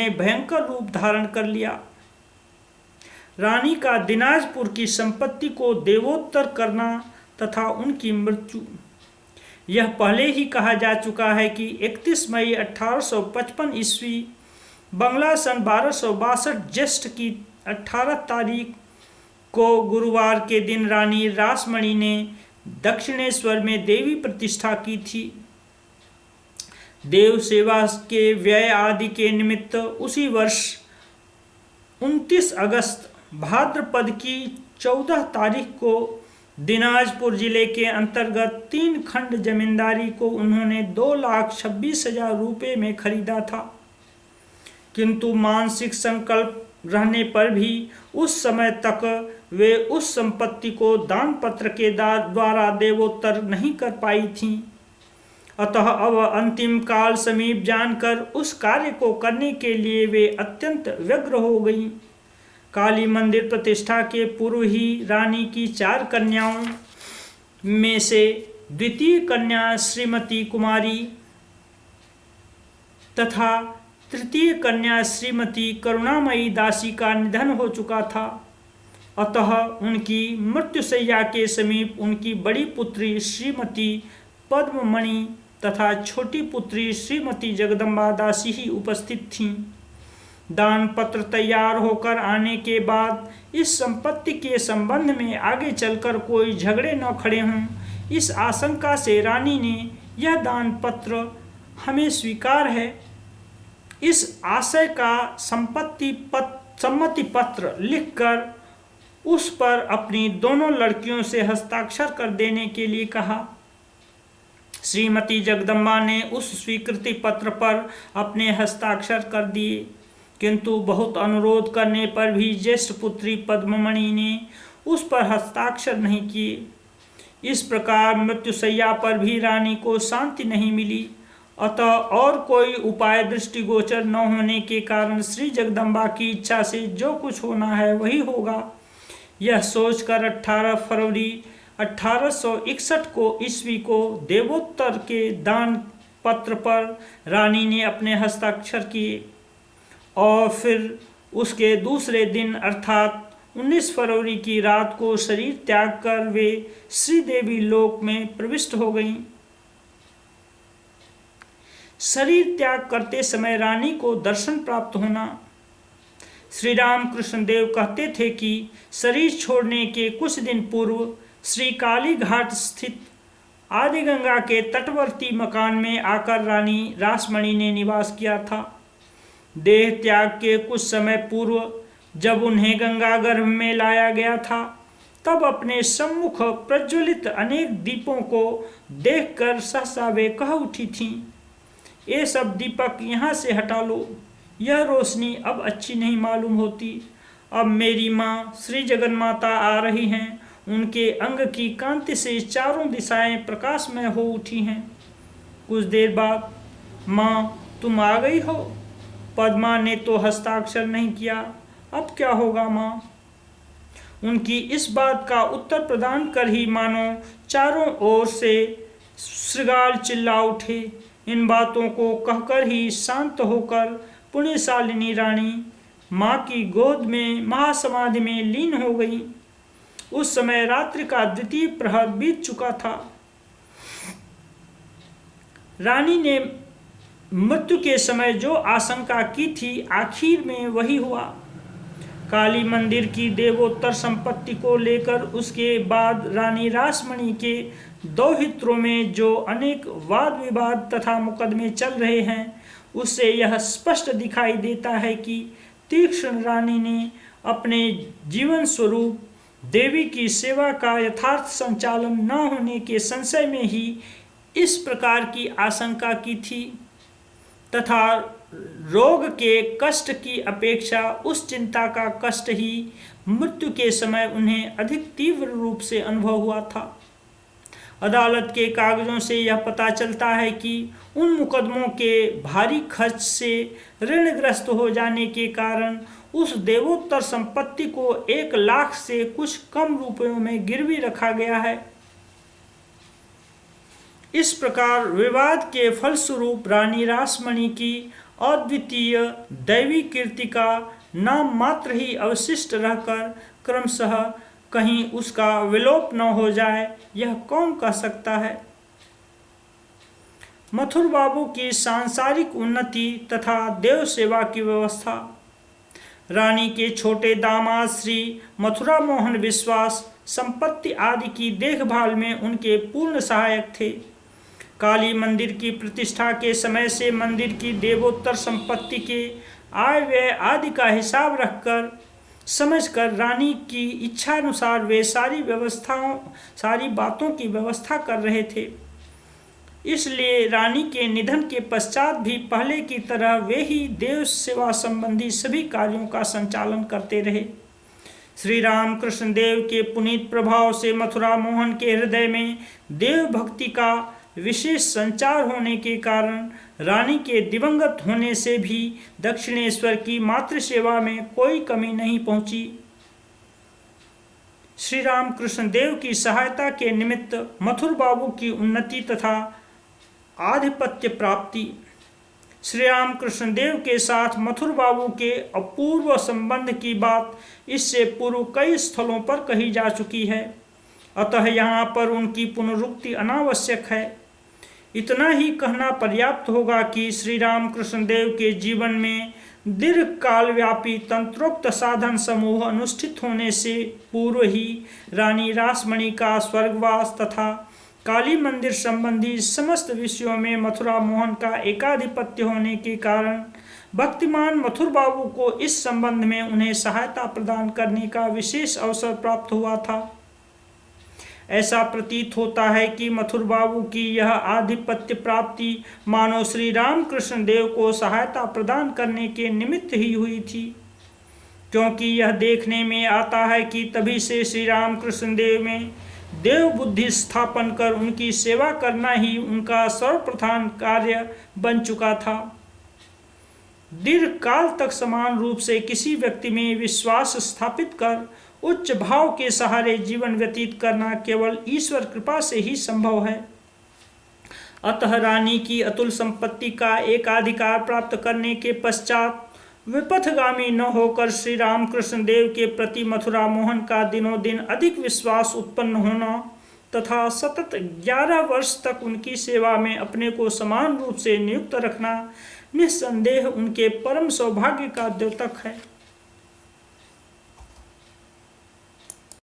ने भयंकर रूप धारण कर लिया। रानी का दिनाजपुर की संपत्ति को देवोत्तर करना तथा उनकी मृत्यु। यह पहले ही कहा जा चुका है कि 31 मई 1855 ईस्वी बंगला सन 1262 ज्येष्ठ की 18 तारीख को गुरुवार के दिन रानी रासमणी ने दक्षिणेश्वर में देवी प्रतिष्ठा की थी। देव सेवा के व्यय आदि के निमित्त उसी वर्ष 29 अगस्त भाद्रपद की 14 तारीख को दिनाजपुर जिले के अंतर्गत 3 खंड जमींदारी को उन्होंने 2,26,000 रुपये में खरीदा था, किंतु मानसिक संकल्प रहने पर भी उस समय तक वे उस संपत्ति को दान पत्र के द्वारा देवोत्तर नहीं कर पाई थीं। अतः अब अंतिम काल समीप जानकर उस कार्य को करने के लिए वे अत्यंत व्यग्र हो गईं। काली मंदिर प्रतिष्ठा के पूर्व ही रानी की 4 कन्याओं में से द्वितीय कन्या श्रीमती कुमारी तथा तृतीय कन्या श्रीमती करुणामयी दासी का निधन हो चुका था। अतः उनकी मृत्युशैया के समीप उनकी बड़ी पुत्री श्रीमती पद्ममणि तथा छोटी पुत्री श्रीमती जगदम्बा दासी ही उपस्थित थीं। दान पत्र तैयार होकर आने के बाद इस संपत्ति के संबंध में आगे चलकर कोई झगड़े न खड़े हों, इस आशंका से रानी ने यह दान पत्र हमें स्वीकार है, इस आशय का सम्मति पत्र लिखकर उस पर अपनी दोनों लड़कियों से हस्ताक्षर कर देने के लिए कहा। श्रीमती जगदम्बा ने उस स्वीकृति पत्र पर अपने हस्ताक्षर कर दिए, किंतु बहुत अनुरोध करने पर भी ज्येष्ठ पुत्री पद्ममणि ने उस पर हस्ताक्षर नहीं किए। इस प्रकार मृत्युशैया पर भी रानी को शांति नहीं मिली। अतः और कोई उपाय दृष्टिगोचर न होने के कारण श्री जगदम्बा की इच्छा से जो कुछ होना है वही होगा, यह सोचकर 18 फरवरी 1861 को ईस्वी को देवोत्तर के दान पत्र पर रानी ने अपने हस्ताक्षर किए और फिर उसके दूसरे दिन अर्थात 19 फरवरी की रात को शरीर त्याग कर वे श्रीदेवी लोक में प्रविष्ट हो गईं। शरीर त्याग करते समय रानी को दर्शन प्राप्त होना। श्री रामकृष्ण देव कहते थे कि शरीर छोड़ने के कुछ दिन पूर्व श्री काली घाट स्थित आदिगंगा के तटवर्ती मकान में आकर रानी रासमणी ने निवास किया था। देह त्याग के कुछ समय पूर्व जब उन्हें गंगा गर्भ में लाया गया था, तब अपने सम्मुख प्रज्वलित अनेक दीपों को देखकर सहसा वे कह उठी थीं, ये सब दीपक यहाँ से हटा लो, यह रोशनी अब अच्छी नहीं मालूम होती। अब मेरी माँ श्री जगन्माता आ रही हैं, उनके अंग की कांति से चारों दिशाएं प्रकाशमय हो उठी हैं। कुछ देर बाद, माँ तुम आ गई हो। पद्मा ने तो हस्ताक्षर नहीं किया, अब क्या होगा माँ? उनकी इस बात का उत्तर प्रदान कर ही मानो चारों ओर से श्रृगाल चिल्ला उठे। इन बातों को कहकर ही शांत होकर पुण्यशालिनी रानी माँ की गोद में महासमाधि में लीन हो गई। उस समय रात्रि का द्वितीय प्रहर बीत चुका था। रानी ने मृत्यु के समय जो आशंका की थी, आखिर में वही हुआ। काली मंदिर की देवोत्तर संपत्ति को लेकर उसके बाद रानी रासमणी के दौहित्रों में जो अनेक वाद विवाद तथा मुकदमे चल रहे हैं, उससे यह स्पष्ट दिखाई देता है कि तीक्ष्ण रानी ने अपने जीवन स्वरूप देवी की सेवा का यथार्थ संचालन न होने के संशय में ही इस प्रकार की आशंका की थी तथा रोग के कष्ट की अपेक्षा उस चिंता का कष्ट ही मृत्यु के समय उन्हें अधिक तीव्र रूप से अनुभव हुआ था। अदालत के कागजों से यह पता चलता है कि उन मुकदमों के भारी खर्च से ऋणग्रस्त हो जाने के कारण उस देवोत्तर संपत्ति को 1 लाख से कुछ कम रुपयों में गिरवी रखा गया है। इस प्रकार विवाद के फलस्वरूप रानी रासमणी की अद्वितीय दैवी कीर्ति का नाम मात्र ही अवशिष्ट रहकर क्रमशः कहीं उसका विलोप न हो जाए, यह कौन कह सकता है। मथुर बाबू की सांसारिक उन्नति तथा देव सेवा की व्यवस्था। रानी के छोटे दामाद श्री मथुरा मोहन विश्वास संपत्ति आदि की देखभाल में उनके पूर्ण सहायक थे। काली मंदिर की प्रतिष्ठा के समय से मंदिर की देवोत्तर संपत्ति के आय व्यय आदि का हिसाब रखकर समझकर रानी की इच्छानुसार वे सारी बातों की व्यवस्था कर रहे थे। इसलिए रानी के निधन के पश्चात भी पहले की तरह वे ही देव सेवा संबंधी सभी कार्यों का संचालन करते रहे। श्री राम कृष्ण देव के पुनीत प्रभाव से मथुरा मोहन के हृदय में देव भक्ति का विशेष संचार होने के कारण रानी के दिवंगत होने से भी दक्षिणेश्वर की मातृ सेवा में कोई कमी नहीं पहुंची। श्री राम कृष्ण देव की सहायता के निमित्त मथुर बाबू की उन्नति तथा आधिपत्य प्राप्ति। श्री राम कृष्ण देव के साथ मथुर बाबू के अपूर्व संबंध की बात इससे पूर्व कई स्थलों पर कही जा चुकी है, अतः यहाँ पर उनकी पुनरुक्ति अनावश्यक है। इतना ही कहना पर्याप्त होगा कि श्री राम कृष्ण देव के जीवन में दीर्घ काल व्यापी तंत्रोक्त साधन समूह अनुष्ठित होने से पूर्व ही रानी रासमणि का स्वर्गवास तथा काली मंदिर संबंधी समस्त विषयों में मथुरा मोहन का एकाधिपत्य होने के कारण भक्तिमान मथुर बाबू को इस संबंध में उन्हें सहायता प्रदान करने का विशेष अवसर प्राप्त हुआ था। ऐसा प्रतीत होता है कि मथुर बाबू की यह आधिपत्य प्राप्ति मानो श्री राम कृष्ण देव को सहायता प्रदान करने के निमित्त ही हुई थी, क्योंकि यह देखने में आता है कि तभी से श्री राम कृष्ण देव में देव बुद्धि स्थापन कर उनकी सेवा करना ही उनका सर्वप्रधान कार्य बन चुका था। दीर्घ काल तक समान रूप से किसी व्यक्ति में विश्वास स्थापित कर उच्च भाव के सहारे जीवन व्यतीत करना केवल ईश्वर कृपा से ही संभव है। अतः रानी की अतुल संपत्ति का एकाधिकार प्राप्त करने के पश्चात विपथगामी न होकर श्री रामकृष्ण देव के प्रति मथुरा मोहन का दिनों दिन अधिक विश्वास उत्पन्न होना तथा सतत 11 वर्ष तक उनकी सेवा में अपने को समान रूप से नियुक्त रखना निस्संदेह उनके परम सौभाग्य का द्योतक है।